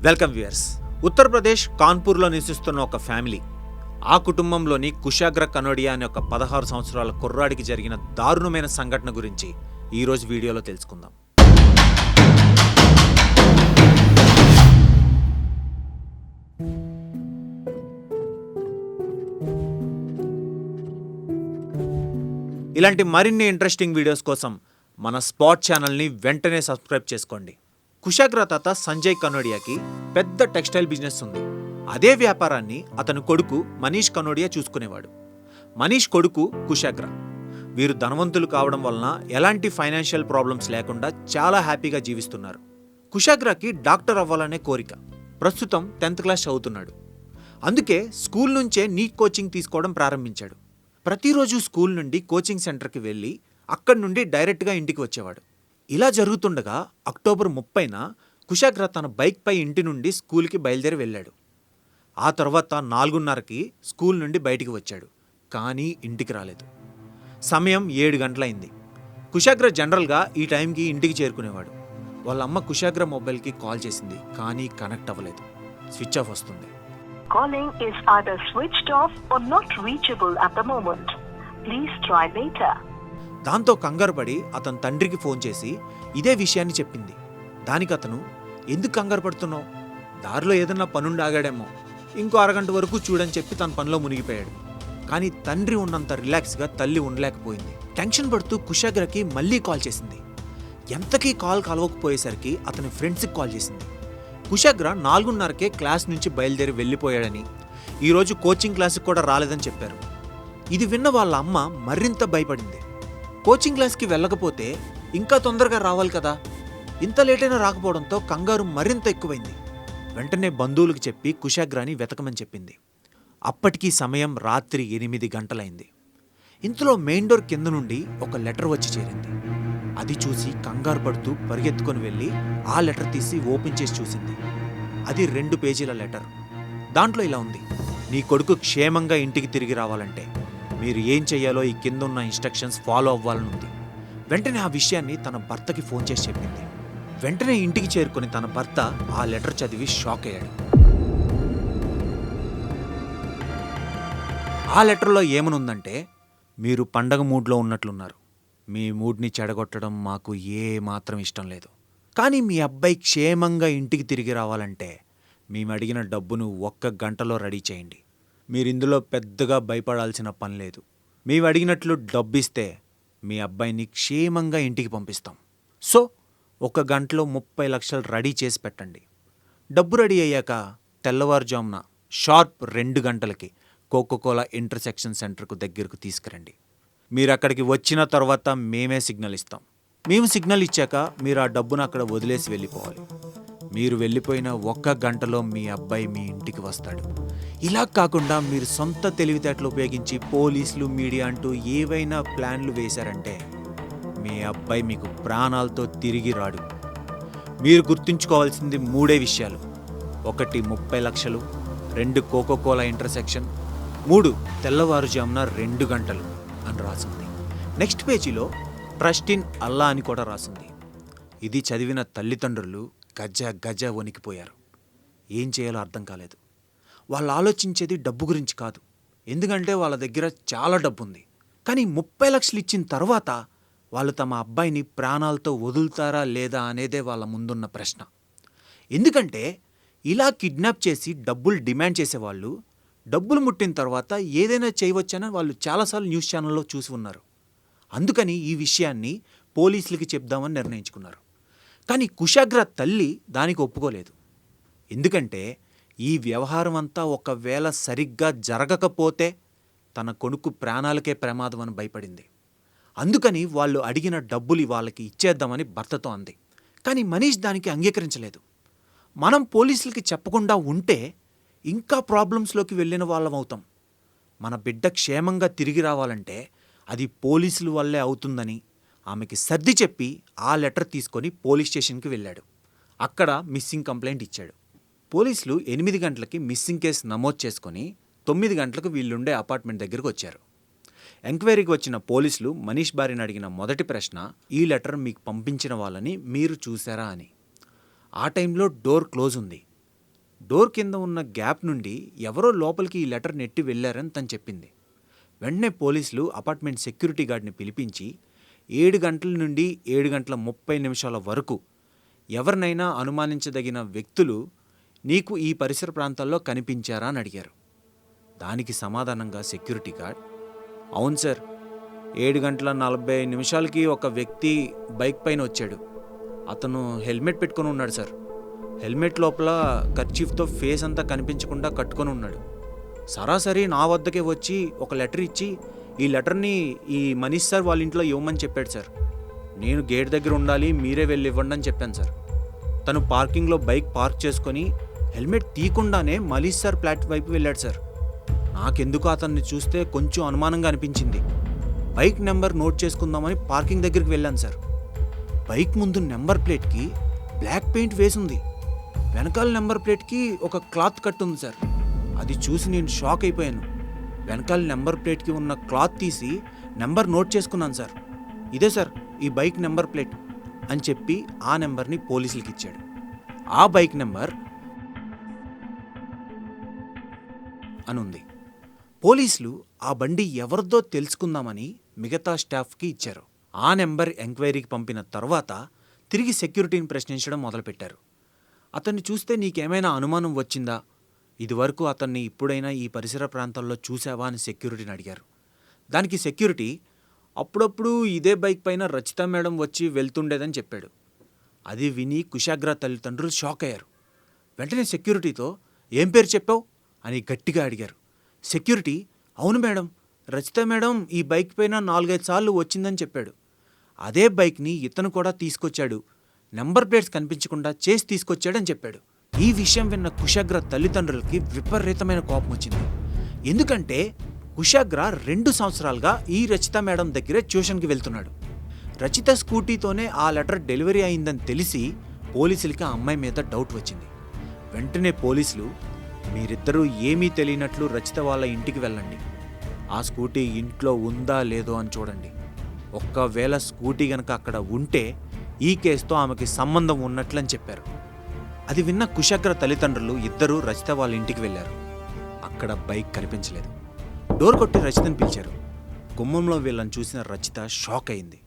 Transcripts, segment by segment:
Welcome viewers. Uttar Pradesh కాన్పూర్లో నివసిస్తున్న ఒక family, ఆ కుటుంబంలోని కుశాగ్ర కనోడియా అనే ఒక 16 సంవత్సరాల కుర్రాడికి జరిగిన దారుణమైన సంఘటన గురించి ఈరోజు వీడియోలో తెలుసుకుందాం. ఇలాంటి మరిన్ని ఇంట్రెస్టింగ్ వీడియోస్ కోసం మన స్పాట్ ఛానల్ని వెంటనే సబ్స్క్రైబ్ చేసుకోండి. కుశాగ్ర తాత సంజయ్ కనోడియాకి పెద్ద టెక్స్టైల్ బిజినెస్ ఉంది. అదే వ్యాపారాన్ని అతని కొడుకు మనీష్ కనోడియా చూసుకునేవాడు. మనీష్ కొడుకు కుశాగ్ర. వీరు ధనవంతులు కావడం వలన ఎలాంటి ఫైనాన్షియల్ ప్రాబ్లమ్స్ లేకుండా చాలా హ్యాపీగా జీవిస్తున్నారు. కుశాగ్రకి డాక్టర్ అవ్వాలనే కోరిక. ప్రస్తుతం 10th క్లాస్ చదువుతున్నాడు. అందుకే స్కూల్ నుంచే నీట్ కోచింగ్ తీసుకోవడం ప్రారంభించాడు. ప్రతిరోజు స్కూల్ నుండి కోచింగ్ సెంటర్కి వెళ్ళి అక్కడి నుండి డైరెక్ట్గా ఇంటికి వచ్చేవాడు. ఇలా జరుగుతుండగా అక్టోబర్ 30న కుశాగ్ర తన బైక్పై ఇంటి నుండి స్కూల్కి బయలుదేరి వెళ్ళాడు. ఆ తర్వాత 4:30కి స్కూల్ నుండి బయటికి వచ్చాడు. కానీ ఇంటికి రాలేదు. సమయం 7 గంటలైంది. కుశాగ్ర జనరల్గా ఈ టైంకి ఇంటికి చేరుకునేవాడు. వాళ్ళ అమ్మ కుశాగ్ర మొబైల్కి కాల్ చేసింది, కానీ కనెక్ట్ అవ్వలేదు. స్విచ్ ఆఫ్ వస్తుంది. Calling is either switched off or not reachable at the moment. Please try later. దాంతో కంగారుపడి అతని తండ్రికి ఫోన్ చేసి ఇదే విషయాన్ని చెప్పింది. దానికి అతను, ఎందుకు కంగారు పడుతున్నావు, దారిలో ఏదన్నా పనుండి ఆగాడేమో, ఇంకో అరగంట వరకు చూడని చెప్పి తన పనిలో మునిగిపోయాడు. కానీ తండ్రి ఉన్నంత రిలాక్స్గా తల్లి ఉండలేకపోయింది. టెన్షన్ పడుతూ కుశాగ్రకి మళ్ళీ కాల్ చేసింది. ఎంతకీ కాల్ కలవకపోయేసరికి అతని ఫ్రెండ్స్కి కాల్ చేసింది. కుశాగ్ర 4:30కే క్లాస్ నుంచి బయలుదేరి వెళ్ళిపోయాడని, ఈరోజు కోచింగ్ క్లాస్కి కూడా రాలేదని చెప్పారు. ఇది విన్న వాళ్ళ అమ్మ మరింత భయపడింది. కోచింగ్ క్లాస్కి వెళ్ళకపోతే ఇంకా తొందరగా రావాలి కదా, ఇంత లేటైనా రాకపోవడంతో కంగారు మరింత ఎక్కువైంది. వెంటనే బంధువులకు చెప్పి కుశాగ్రని వెతకమని చెప్పింది. అప్పటికీ సమయం రాత్రి 8 గంటలైంది. ఇంతలో మెయిన్ డోర్ కింద నుండి ఒక లెటర్ వచ్చి చేరింది. అది చూసి కంగారు పడుతూ పరిగెత్తుకొని వెళ్ళి ఆ లెటర్ తీసి ఓపెన్ చేసి చూసింది. అది 2 పేజీల లెటర్. దాంట్లో ఇలా ఉంది: నీ కొడుకు క్షేమంగా ఇంటికి తిరిగి రావాలంటే మీరు ఏం చెయ్యాలో ఈ కింద ఉన్న ఇన్స్ట్రక్షన్స్ ఫాలో అవ్వాలని ఉంది. వెంటనే ఆ విషయాన్ని తన భర్తకి ఫోన్ చేసి చెప్పింది. వెంటనే ఇంటికి చేరుకుని తన భర్త ఆ లెటర్ చదివి షాక్ అయ్యాడు. ఆ లెటర్లో ఏమనుందంటే, మీరు పండగ మూడ్లో ఉన్నట్లున్నారు, మీ మూడ్ని చెడగొట్టడం మాకు ఏ మాత్రం ఇష్టం లేదు, కానీ మీ అబ్బాయి క్షేమంగా ఇంటికి తిరిగి రావాలంటే మేము అడిగిన డబ్బును 1 గంటలో రెడీ చేయండి. మీరు ఇందులో పెద్దగా భయపడాల్సిన పని లేదు. మేము అడిగినట్లు డబ్బిస్తే మీ అబ్బాయిని క్షేమంగా ఇంటికి పంపిస్తాం. సో 1 గంటలో 30 లక్షలు రెడీ చేసి పెట్టండి. డబ్బు రెడీ అయ్యాక తెల్లవారుజామున షార్ప్ 2 గంటలకి కోకోకోలా ఇంటర్సెక్షన్ సెంటర్కు దగ్గరకు తీసుకురండి. మీరు అక్కడికి వచ్చిన తర్వాత మేమే సిగ్నల్ ఇస్తాం. మేము సిగ్నల్ ఇచ్చాక మీరు ఆ డబ్బును అక్కడ వదిలేసి వెళ్ళిపోవాలి. మీరు వెళ్ళిపోయిన 1 గంటలో మీ అబ్బాయి మీ ఇంటికి వస్తాడు. ఇలా కాకుండా మీరు సొంత తెలివితేటలు ఉపయోగించి పోలీసులు, మీడియా అంటూ ఏవైనా ప్లాన్లు వేశారంటే మీ అబ్బాయి మీకు ప్రాణాలతో తిరిగి రాడు. మీరు గుర్తుంచుకోవాల్సింది 3 విషయాలు: 1 30 లక్షలు, 2 కోకోకోలా ఇంటర్సెక్షన్, 3 తెల్లవారుజామున 2 గంటలు అని రాసింది. నెక్స్ట్ పేజీలో ట్రస్ట్ ఇన్ అల్లా అని కూడా రాసింది. ఇది చదివిన తల్లిదండ్రులు గజ వణికిపోయారు. ఏం చేయాలో అర్థం కాలేదు. వాళ్ళు ఆలోచించేది డబ్బు గురించి కాదు, ఎందుకంటే వాళ్ళ దగ్గర చాలా డబ్బు ఉంది. కానీ 30 లక్షలు ఇచ్చిన తర్వాత వాళ్ళు తమ అబ్బాయిని ప్రాణాలతో వదులుతారా లేదా అనేదే వాళ్ళ ముందున్న ప్రశ్న. ఎందుకంటే ఇలా కిడ్నాప్ చేసి డబ్బులు డిమాండ్ చేసేవాళ్ళు డబ్బులు ముట్టిన తర్వాత ఏదైనా చేయవచ్చని వాళ్ళు చాలాసార్లు న్యూస్ ఛానల్లో చూసి ఉన్నారు. అందుకని ఈ విషయాన్ని పోలీసులకి చెప్దామని నిర్ణయించుకున్నారు. కానీ కుశాగ్ర తల్లి దానికి ఒప్పుకోలేదు. ఎందుకంటే ఈ వ్యవహారం అంతా ఒకవేళ సరిగ్గా జరగకపోతే తన కొడుకు ప్రాణాలకే ప్రమాదం అని భయపడింది. అందుకని వాళ్ళు అడిగిన డబ్బులు వాళ్ళకి ఇచ్చేద్దామని భర్తతో అంది. కానీ మనీష్ దానికి అంగీకరించలేదు. మనం పోలీసులకి చెప్పకుండా ఉంటే ఇంకా ప్రాబ్లమ్స్లోకి వెళ్ళిన వాళ్ళం అవుతాం. మన బిడ్డ క్షేమంగా తిరిగి రావాలంటే అది పోలీసుల వల్లే అవుతుందని ఆమెకి సర్ది చెప్పి ఆ లెటర్ తీసుకొని పోలీస్ స్టేషన్కి వెళ్ళాడు. అక్కడ మిస్సింగ్ కంప్లైంట్ ఇచ్చాడు. పోలీసులు 8 గంటలకి మిస్సింగ్ కేసు నమోదు చేసుకొని 9 గంటలకు వీళ్ళుండే అపార్ట్మెంట్ దగ్గరకు వచ్చారు. ఎంక్వైరీకి వచ్చిన పోలీసులు మనీష్ భార్యను అడిగిన మొదటి ప్రశ్న, ఈ లెటర్ మీకు పంపించిన వాళ్ళని మీరు చూసారా అని. ఆ టైంలో డోర్ క్లోజ్ ఉంది. డోర్ కింద ఉన్న గ్యాప్ నుండి ఎవరో లోపలికి ఈ లెటర్ నెట్టి వెళ్ళారని తను చెప్పింది. వెంటనే పోలీసులు అపార్ట్మెంట్ సెక్యూరిటీ గార్డ్ని పిలిపించి 7 గంటల నుండి 7:30 వరకు ఎవరినైనా అనుమానించదగిన వ్యక్తులు నీకు ఈ పరిసర ప్రాంతాల్లో కనిపించారా అని అడిగారు. దానికి సమాధానంగా సెక్యూరిటీ గార్డ్, అవును సార్, 7:45 ఒక వ్యక్తి బైక్ పైన వచ్చాడు. అతను హెల్మెట్ పెట్టుకొని ఉన్నాడు సార్. హెల్మెట్ లోపల కర్చీఫ్తో ఫేస్ అంతా కనిపించకుండా కట్టుకొని ఉన్నాడు. సరాసరి నా వద్దకే వచ్చి ఒక లెటర్ ఇచ్చి ఈ లెటర్ని ఈ మనీష్ సార్ వాళ్ళ ఇంట్లో ఇవ్వమని చెప్పాడు సార్. నేను గేట్ దగ్గర ఉండాలి, మీరే వెళ్ళి ఇవ్వండి అని చెప్పాను సార్. తను పార్కింగ్లో బైక్ పార్క్ చేసుకొని హెల్మెట్ తీయకుండానే మనీష్ సార్ ఫ్లాట్ వైపు వెళ్ళాడు సార్. నాకెందుకు అతన్ని చూస్తే కొంచెం అనుమానంగా అనిపించింది. బైక్ నెంబర్ నోట్ చేసుకుందామని పార్కింగ్ దగ్గరికి వెళ్ళాను సార్. బైక్ ముందు నెంబర్ ప్లేట్కి బ్లాక్ పెయింట్ వేసింది. వెనకాల నెంబర్ ప్లేట్కి ఒక క్లాత్ కట్టుంది సార్. అది చూసి నేను షాక్ అయిపోయాను. వెనకాల నెంబర్ ప్లేట్కి ఉన్న క్లాత్ తీసి నెంబర్ నోట్ చేసుకున్నాను సార్. ఇదే సార్ ఈ బైక్ నెంబర్ ప్లేట్ అని చెప్పి ఆ నెంబర్ని పోలీసులకి ఇచ్చాడు. ఆ బైక్ నెంబర్ అనుంది. పోలీసులు ఆ బండి ఎవరిదో తెలుసుకుందామని మిగతా స్టాఫ్కి ఇచ్చారు. ఆ నెంబర్ ఎంక్వైరీకి పంపిన తర్వాత తిరిగి సెక్యూరిటీని ప్రశ్నించడం మొదలుపెట్టారు. అతన్ని చూస్తే నీకేమైనా అనుమానం వచ్చిందా? ఇదివరకు అతన్ని ఇప్పుడైనా ఈ పరిసర ప్రాంతాల్లో చూసావా అని సెక్యూరిటీని అడిగారు. దానికి సెక్యూరిటీ అప్పుడప్పుడు ఇదే బైక్ పైన రచిత మేడం వచ్చి వెళ్తుండేదని చెప్పాడు. అది విని కుశాగ్ర తల్లిదండ్రులు షాక్ అయ్యారు. వెంటనే సెక్యూరిటీతో ఏం పేరు చెప్పావు అని గట్టిగా అడిగారు. సెక్యూరిటీ, అవును మేడం, రచిత మేడం ఈ బైక్ పైన 4-5 సార్లు వచ్చిందని చెప్పాడు. అదే బైక్ని ఇతను కూడా తీసుకొచ్చాడు, నెంబర్ ప్లేట్స్ కనిపించకుండా చేసి తీసుకొచ్చాడని చెప్పాడు. ఈ విషయం విన్న కుశాగ్ర తల్లిదండ్రులకి విపరీతమైన కోపం వచ్చింది. ఎందుకంటే కుశాగ్ర 2 సంవత్సరాలుగా ఈ రచిత మేడం దగ్గరే ట్యూషన్కి వెళ్తున్నాడు. రచిత స్కూటీతోనే ఆ లెటర్ డెలివరీ అయిందని తెలిసి పోలీసులకి ఆ అమ్మాయి మీద డౌట్ వచ్చింది. వెంటనే పోలీసులు, మీరిద్దరూ ఏమీ తెలియనట్లు రచిత వాళ్ళ ఇంటికి వెళ్ళండి, ఆ స్కూటీ ఇంట్లో ఉందా లేదో అని చూడండి. ఒక్కవేళ స్కూటీ గనక అక్కడ ఉంటే ఈ కేసుతో ఆమెకి సంబంధం ఉన్నట్లని చెప్పారు. అది విన్న కుశాగ్ర తల్లిదండ్రులు ఇద్దరూ రచిత వాళ్ళ ఇంటికి వెళ్ళారు. అక్కడ బైక్ కనిపించలేదు. డోర్ కొట్టి రచితని పిలిచారు. గుమ్మంలో వీళ్ళని చూసిన రచిత షాక్ అయింది.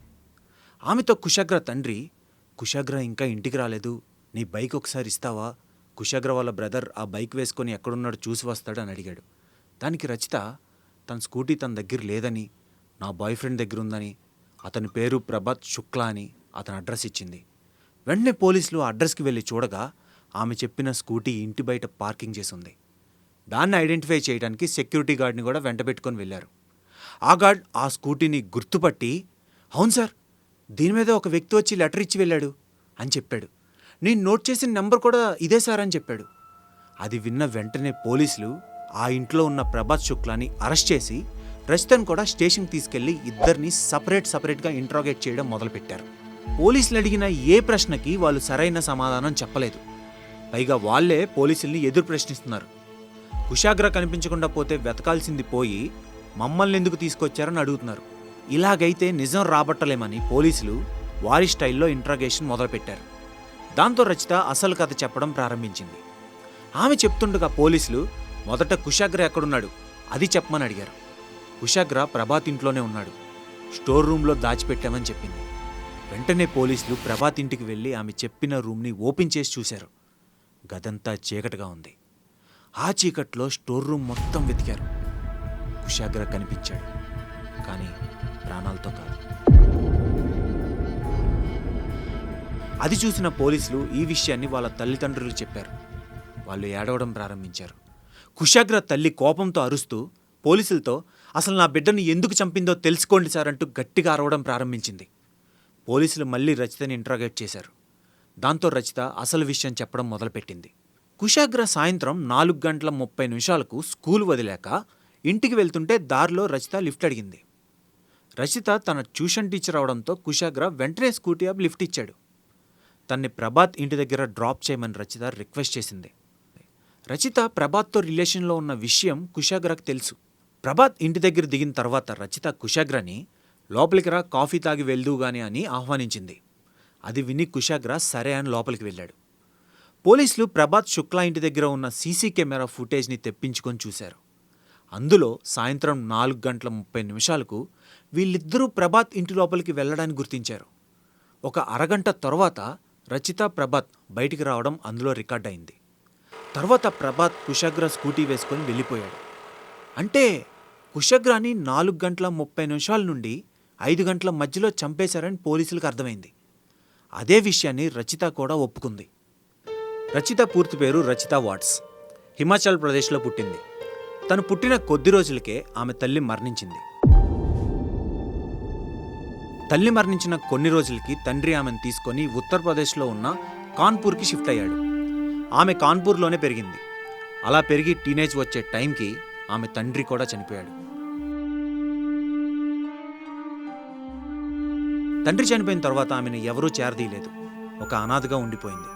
ఆమెతో కుశాగ్ర తండ్రి, కుశాగ్ర ఇంకా ఇంటికి రాలేదు, నీ బైక్ ఒకసారి ఇస్తావా? కుశాగ్ర వాళ్ళ బ్రదర్ ఆ బైక్ వేసుకొని ఎక్కడున్నాడో చూసి వస్తాడు అని అడిగాడు. దానికి రచిత తన స్కూటీ తన దగ్గర లేదని, నా బాయ్ ఫ్రెండ్ దగ్గర ఉందని, అతని పేరు ప్రభాత్ శుక్లా అని అతని అడ్రస్ ఇచ్చింది. వెంటనే పోలీసులు ఆ అడ్రస్కి వెళ్ళి చూడగా ఆమె చెప్పిన స్కూటీ ఇంటి బయట పార్కింగ్ చేసి ఉంది. దాన్ని ఐడెంటిఫై చేయడానికి సెక్యూరిటీ గార్డ్ని కూడా వెంటబెట్టుకొని వెళ్ళారు. ఆ గార్డ్ ఆ స్కూటీని గుర్తుపట్టి, అవును సార్, దీని మీద ఒక వ్యక్తి వచ్చి లెటర్ ఇచ్చి వెళ్ళాడు అని చెప్పాడు. నేను నోట్ చేసిన నెంబర్ కూడా ఇదే సార్ అని చెప్పాడు. అది విన్న వెంటనే పోలీసులు ఆ ఇంట్లో ఉన్న ప్రభాత్ శుక్లాని అరెస్ట్ చేసి రచితను కూడా స్టేషన్కి తీసుకెళ్లి ఇద్దరిని సపరేట్గా ఇంట్రాగేట్ చేయడం మొదలుపెట్టారు. పోలీసులు అడిగిన ఏ ప్రశ్నకి వాళ్ళు సరైన సమాధానం చెప్పలేదు. పైగా వాళ్లే పోలీసుల్ని ఎదురు ప్రశ్నిస్తున్నారు. కుశాగ్ర కనిపించకుండా పోతే వెతకాల్సింది పోయి మమ్మల్ని ఎందుకు తీసుకొచ్చారని అడుగుతున్నారు. ఇలాగైతే నిజం రాబట్టలేమని పోలీసులు వారి స్టైల్లో ఇంట్రాగేషన్ మొదలుపెట్టారు. దాంతో రచిత అసలు కథ చెప్పడం ప్రారంభించింది. ఆమె చెప్తుండగా పోలీసులు మొదట కుశాగ్ర ఎక్కడున్నాడు అది చెప్పమని అడిగారు. కుశాగ్ర ప్రభాత్ ఇంట్లోనే ఉన్నాడు, స్టోర్ రూమ్లో దాచిపెట్టామని చెప్పింది. వెంటనే పోలీసులు ప్రభాత్ ఇంటికి వెళ్ళి ఆమె చెప్పిన రూమ్ని ఓపెన్ చేసి చూశారు. గదంతా చీకటిగా ఉంది. ఆ చీకట్లో స్టోర్ రూమ్ మొత్తం వెతికారు. కుశాగ్ర కనిపించాడు, కానీ ప్రాణాలతో కాదు. అది చూసిన పోలీసులు ఈ విషయాన్ని వాళ్ళ తల్లిదండ్రులు చెప్పారు. వాళ్ళు ఏడవడం ప్రారంభించారు. కుశాగ్ర తల్లి కోపంతో అరుస్తూ పోలీసులతో, అసలు నా బిడ్డను ఎందుకు చంపిందో తెలుసుకోండి సార్ అంటూ గట్టిగా అరవడం ప్రారంభించింది. పోలీసులు మళ్ళీ రచితని ఇంట్రాగేట్ చేశారు. దాంతో రచిత అసలు విషయం చెప్పడం మొదలుపెట్టింది. కుశాగ్ర సాయంత్రం 4:30 స్కూల్ వదిలేక ఇంటికి వెళ్తుంటే దారిలో రచిత లిఫ్ట్ అడిగింది. రచిత తన ట్యూషన్ టీచర్ అవడంతో కుశాగ్ర వెంటనే స్కూటీ ఆపి లిఫ్ట్ ఇచ్చాడు. తన్ని ప్రభాత్ ఇంటి దగ్గర డ్రాప్ చేయమని రచిత రిక్వెస్ట్ చేసింది. రచిత ప్రభాత్తో రిలేషన్లో ఉన్న విషయం కుశాగ్రకు తెలుసు. ప్రభాత్ ఇంటి దగ్గర దిగిన తర్వాత రచిత కుశాగ్రని లోపలికి రా, కాఫీ తాగి వెళ్దూ గాని అని ఆహ్వానించింది. అది విని కుశాగ్ర సరే అని లోపలికి వెళ్ళాడు. పోలీసులు ప్రభాత్ శుక్లా ఇంటి దగ్గర ఉన్న సీసీ కెమెరా ఫుటేజ్ని తెప్పించుకొని చూశారు. అందులో సాయంత్రం 4:30 వీళ్ళిద్దరూ ప్రభాత్ ఇంటి లోపలికి వెళ్ళడానికి గుర్తించారు. ఒక అరగంట తర్వాత రచిత, ప్రభాత్ బయటికి రావడం అందులో రికార్డ్ అయింది. తర్వాత ప్రభాత్ కుశాగ్ర స్కూటీ వేసుకొని వెళ్ళిపోయాడు. అంటే కుశాగ్రాని 4:30 నుండి 5 గంటల మధ్యలో చంపేశారని పోలీసులకు అర్థమైంది. అదే విషయాన్ని రచిత కూడా ఒప్పుకుంది. రచిత పూర్తి పేరు రచిత వాట్స్. హిమాచల్ ప్రదేశ్లో పుట్టింది. తను పుట్టిన కొద్ది రోజులకే ఆమె తల్లి మరణించింది. తల్లి మరణించిన కొన్ని రోజులకి తండ్రి ఆమెను తీసుకొని ఉత్తరప్రదేశ్లో ఉన్న కాన్పూర్కి షిఫ్ట్ అయ్యాడు. ఆమె కాన్పూర్లోనే పెరిగింది. అలా పెరిగి టీనేజ్ వచ్చే టైంకి ఆమె తండ్రి కూడా చనిపోయాడు. తండ్రి చనిపోయిన తర్వాత ఆమెను ఎవరూ చేరదీయలేదు. ఒక అనాథగా ఉండిపోయింది.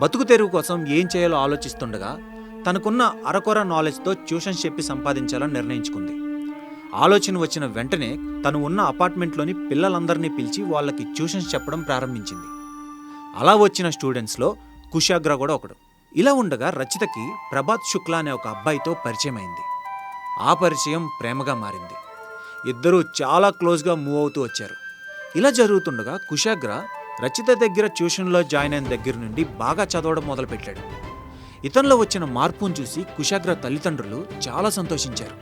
బతుకు తెరువు కోసం ఏం చేయాలో ఆలోచిస్తుండగా తనకున్న అరకొర నాలెడ్జ్తో ట్యూషన్స్ చెప్పి సంపాదించాలని నిర్ణయించుకుంది. ఆలోచన వచ్చిన వెంటనే తను ఉన్న అపార్ట్మెంట్లోని పిల్లలందరినీ పిలిచి వాళ్ళకి ట్యూషన్స్ చెప్పడం ప్రారంభించింది. అలా వచ్చిన స్టూడెంట్స్లో కుశాగ్ర కూడా ఒకడు. ఇలా ఉండగా రచితకి ప్రభాత్ శుక్లా అనే ఒక అబ్బాయితో పరిచయం అయింది. ఆ పరిచయం ప్రేమగా మారింది. ఇద్దరూ చాలా క్లోజ్గా మూవ్ అవుతూ వచ్చారు. ఇలా జరుగుతుండగా కుశాగ్ర రచిత దగ్గర ట్యూషన్లో జాయిన్ అయిన దగ్గర నుండి బాగా చదవడం మొదలుపెట్టాడు. ఇతనిలో వచ్చిన మార్పును చూసి కుశాగ్ర తల్లిదండ్రులు చాలా సంతోషించారు.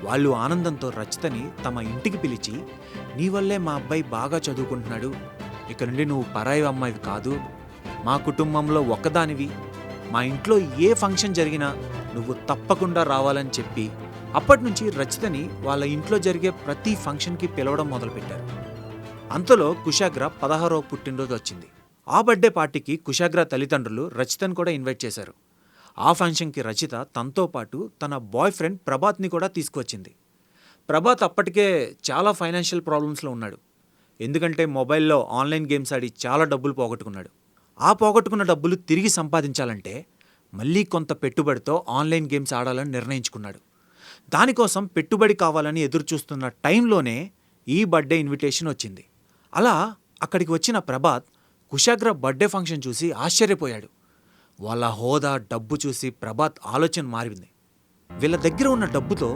వాళ్ళు ఆనందంతో రచితని తమ ఇంటికి పిలిచి, నీ వల్లే మా అబ్బాయి బాగా చదువుకుంటున్నాడు, ఇక నుండి నువ్వు పరాయి అమ్మాయివి కాదు, మా కుటుంబంలో ఒక్కదానివి, మా ఇంట్లో ఏ ఫంక్షన్ జరిగినా నువ్వు తప్పకుండా రావాలని చెప్పి అప్పటి నుంచి రచితని వాళ్ళ ఇంట్లో జరిగే ప్రతి ఫంక్షన్కి పిలవడం మొదలుపెట్టారు. అంతలో కుశాగ్ర 16వ పుట్టినరోజు వచ్చింది. ఆ బర్త్డే పార్టీకి కుశాగ్ర తల్లిదండ్రులు రచితను కూడా ఇన్వైట్ చేశారు. ఆ ఫంక్షన్కి రచిత తనతో పాటు తన బాయ్ ఫ్రెండ్ ప్రభాత్ని కూడా తీసుకువచ్చింది. ప్రభాత్ అప్పటికే చాలా ఫైనాన్షియల్ ప్రాబ్లమ్స్లో ఉన్నాడు. ఎందుకంటే మొబైల్లో ఆన్లైన్ గేమ్స్ ఆడి చాలా డబ్బులు పోగొట్టుకున్నాడు. ఆ పోగొట్టుకున్న డబ్బులు తిరిగి సంపాదించాలంటే మళ్ళీ కొంత పెట్టుబడితో ఆన్లైన్ గేమ్స్ ఆడాలని నిర్ణయించుకున్నాడు. దానికోసం పెట్టుబడి కావాలని ఎదురుచూస్తున్న టైంలోనే ఈ బర్త్డే ఇన్విటేషన్ వచ్చింది. అలా అక్కడికి వచ్చిన ప్రభాత్ కుశాగ్ర బర్త్డే ఫంక్షన్ చూసి ఆశ్చర్యపోయాడు. వాళ్ళ హోదా, డబ్బు చూసి ప్రభాత్ ఆలోచన మారింది. వీళ్ళ దగ్గర ఉన్న డబ్బుతో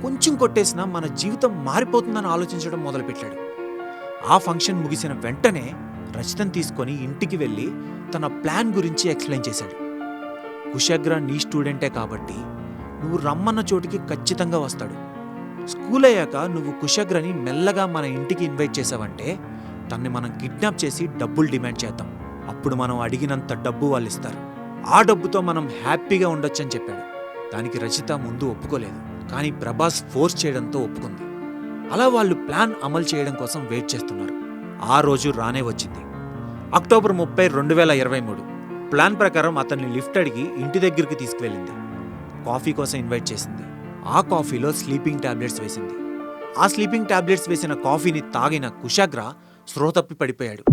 కొంచెం కొట్టేసినా మన జీవితం మారిపోతుందని ఆలోచించడం మొదలుపెట్టాడు. ఆ ఫంక్షన్ ముగిసిన వెంటనే రచితను తీసుకొని ఇంటికి వెళ్ళి తన ప్లాన్ గురించి ఎక్స్ప్లెయిన్ చేశాడు. కుశాగ్ర నీ స్టూడెంటే కాబట్టి నువ్వు రమ్మన్న చోటికి ఖచ్చితంగా వస్తాడు. స్కూల్ అయ్యాక నువ్వు కుశాగ్రని మెల్లగా మన ఇంటికి ఇన్వైట్ చేసావంటే తన్ని మనం కిడ్నాప్ చేసి డబ్బులు డిమాండ్ చేద్దాం. అప్పుడు మనం అడిగినంత డబ్బు వాళ్ళు ఇస్తారు. ఆ డబ్బుతో మనం హ్యాపీగా ఉండొచ్చని చెప్పాడు. దానికి రచిత ముందు ఒప్పుకోలేదు. కానీ ప్రభాస్ ఫోర్స్ చేయడంతో ఒప్పుకుంది. అలా వాళ్ళు ప్లాన్ అమలు చేయడం కోసం వెయిట్ చేస్తున్నారు. ఆ రోజు రానే వచ్చింది. అక్టోబర్ 30, 2023. ప్లాన్ ప్రకారం అతన్ని లిఫ్ట్ అడిగి ఇంటి దగ్గరికి తీసుకువెళ్ళింది. కాఫీ కోసం ఇన్వైట్ చేసింది. ఆ కాఫీలో స్లీపింగ్ టాబ్లెట్స్ వేసింది. ఆ స్లీపింగ్ టాబ్లెట్స్ వేసిన కాఫీని తాగిన కుశాగ్ర స్పృహ తప్పి పడిపోయాడు.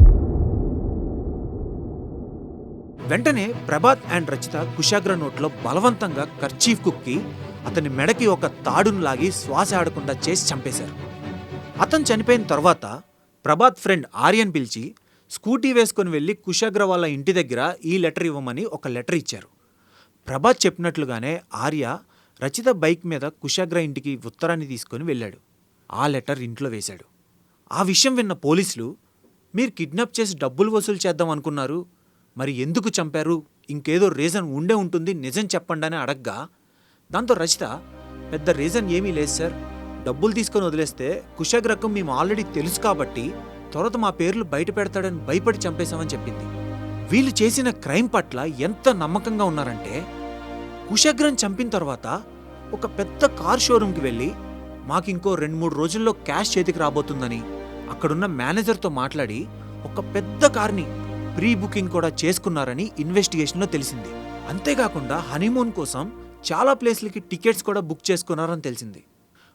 వెంటనే ప్రభాత్ అండ్ రచిత కుశాగ్ర నోట్లో బలవంతంగా కర్చీఫ్ కుక్కి అతని మెడకి ఒక తాడును లాగి శ్వాస ఆడకుండా చేసి చంపేశారు. అతను చనిపోయిన తర్వాత ప్రభాత్ ఫ్రెండ్ ఆర్యన్ పిలిచి స్కూటీ వేసుకొని వెళ్ళి కుశాగ్ర వాళ్ళ ఇంటి దగ్గర ఈ లెటర్ ఇవ్వమని ఒక లెటర్ ఇచ్చారు. ప్రభాత్ చెప్పినట్లుగానే ఆర్య రచిత బైక్ మీద కుశాగ్ర ఇంటికి ఉత్తరాన్ని తీసుకొని వెళ్ళాడు. ఆ లెటర్ ఇంట్లో వేశాడు. ఆ విషయం విన్న పోలీసులు, మీరు కిడ్నాప్ చేసి డబ్బులు వసూలు చేద్దాం అనుకున్నారు, మరి ఎందుకు చంపారు, ఇంకేదో రీజన్ ఉండే ఉంటుంది, నిజం చెప్పండి అని అడగ్గా, దాంతో రచిత, పెద్ద రీజన్ ఏమీ లేదు సార్, డబ్బులు తీసుకొని వదిలేస్తే కుశాగ్రకు మేము ఆల్రెడీ తెలుసు కాబట్టి తర్వాత మా పేర్లు బయట పెడతాడని భయపడి చంపేశామని చెప్పింది. వీళ్ళు చేసిన క్రైమ్ పట్ల ఎంత నమ్మకంగా ఉన్నారంటే కుశాగ్రని చంపిన తర్వాత ఒక పెద్ద కార్ షోరూమ్కి వెళ్ళి మాకింకో 2-3 రోజుల్లో క్యాష్ చేతికి రాబోతుందని అక్కడున్న మేనేజర్తో మాట్లాడి ఒక పెద్ద కార్ని ప్రీ బుకింగ్ కూడా చేసుకున్నారని ఇన్వెస్టిగేషన్లో తెలిసింది. అంతేకాకుండా హనీమూన్ కోసం చాలా ప్లేస్లకి టికెట్స్ కూడా బుక్ చేసుకున్నారని తెలిసింది.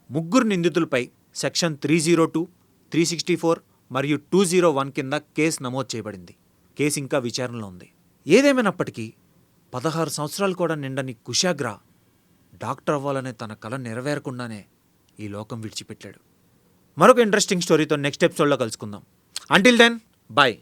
3 నిందితులపై సెక్షన్ 302, 364 మరియు 201 కింద కేసు నమోదు చేయబడింది. కేసు ఇంకా విచారణలో ఉంది. ఏదేమైనప్పటికీ 16 సంవత్సరాలు కూడా నిండని కుశాగ్ర డాక్టర్ అవ్వాలనే తన కల నెరవేరకుండానే ఈ లోకం విడిచిపెట్టాడు. మరొక ఇంట్రెస్టింగ్ స్టోరీతో నెక్స్ట్ ఎపిసోడ్లో కలుసుకుందాం. Until then, bye.